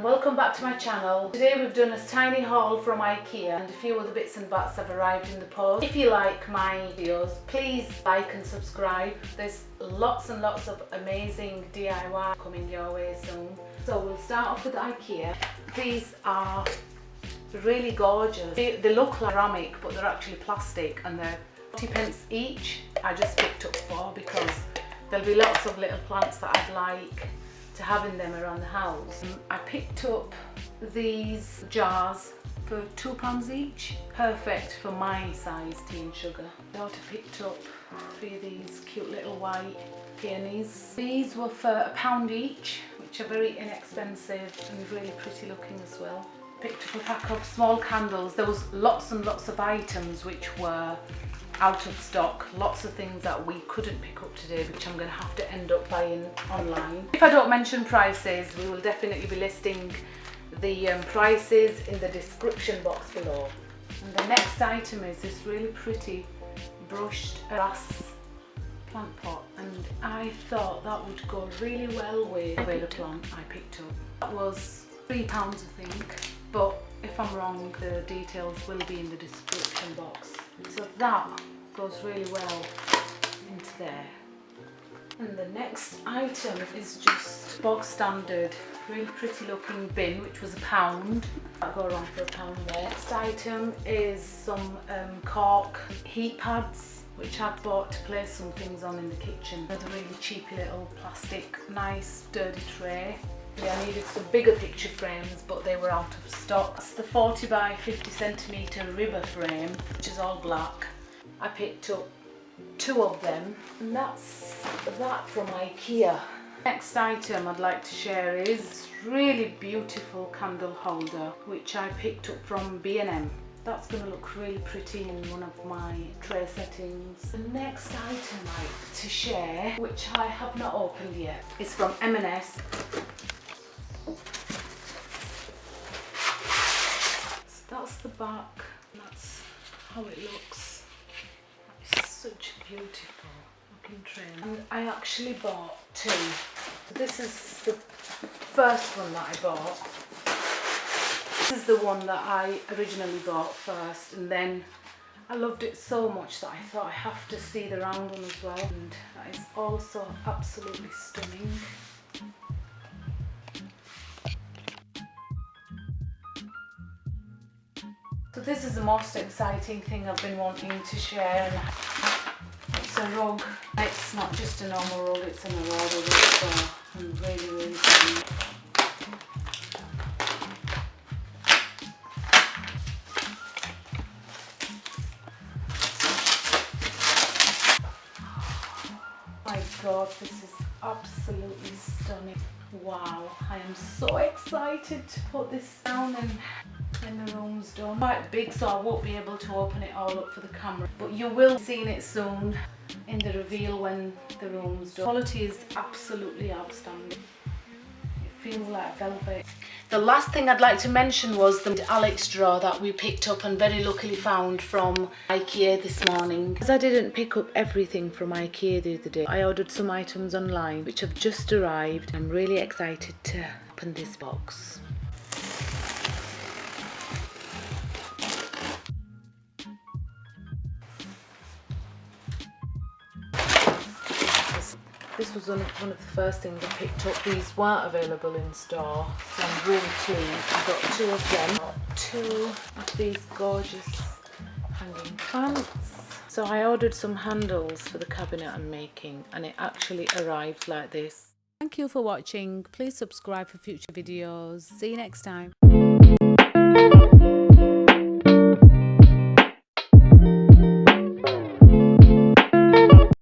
Welcome back to my channel. Today we've done a tiny haul from Ikea and a few other bits and bats have arrived in the post. If you like my videos, please like and subscribe. There's lots and lots of amazing DIY coming your way soon. So we'll start off with Ikea. These are really gorgeous. They look like ceramic, but they're actually plastic and they're 40p each. I just picked up 4 because there'll be lots of little plants that I'd like to having them around the house. I picked up these jars for £2 each. Perfect for my size tea and sugar. I also picked up 3 of these cute little white peonies. These were for £1 each, which are very inexpensive and really pretty looking as well. Picked up a pack of small candles. There was lots and lots of items which were out of stock, lots of things that we couldn't pick up today, which I'm going to have to end up buying online. If I don't mention prices, we will definitely be listing the prices in the description box below. And the next item is this really pretty brushed glass plant pot, and I thought that would go really well with the plant I picked up. That was £3 I think, but if I'm wrong, the details will be in the description box. So that goes really well into there. And the next item is just bog standard, really pretty looking bin, which was £1. That'll go around for £1 there. Next item is some cork heat pads, which I bought to place some things on in the kitchen. They're the really cheapy little plastic, nice sturdy tray. I needed some bigger picture frames, but they were out of stock. That's the 40 by 50 centimetre Ribba frame, which is all black. I picked up 2 of them, and that's that from Ikea. Next item I'd like to share is really beautiful candle holder, which I picked up from B&M. That's going to look really pretty in one of my tray settings. The next item I'd like to share, which I have not opened yet, is from M&S. That's the back, that's how it looks. It's such a beautiful looking tray. And I actually bought 2. This is the first one that I bought. This is the one that I originally bought first, and then I loved it so much that I thought I have to see the round one as well. And that is also absolutely stunning. So this is the most exciting thing I've been wanting to share. It's a rug. It's not just a normal rug, it's an Aurora rug, so I'm really fun. Oh my god, this is absolutely stunning. Wow, I am so excited to put this down and the room's done. Quite big, so I won't be able to open it all up for the camera, but you will see it soon in the reveal when the room's done. Quality is absolutely outstanding. It feels like velvet. The last thing I'd like to mention was the Alex drawer that we picked up and very luckily found from Ikea this morning. As I didn't pick up everything from Ikea the other day, I ordered some items online which have just arrived. I'm really excited to open this box. This was one of the first things I picked up. These weren't available in store, so I'm really pleased. I got two of them. Got two of these gorgeous hanging plants. So I ordered some handles for the cabinet I'm making, and it actually arrived like this. Thank you for watching. Please subscribe for future videos. See you next time.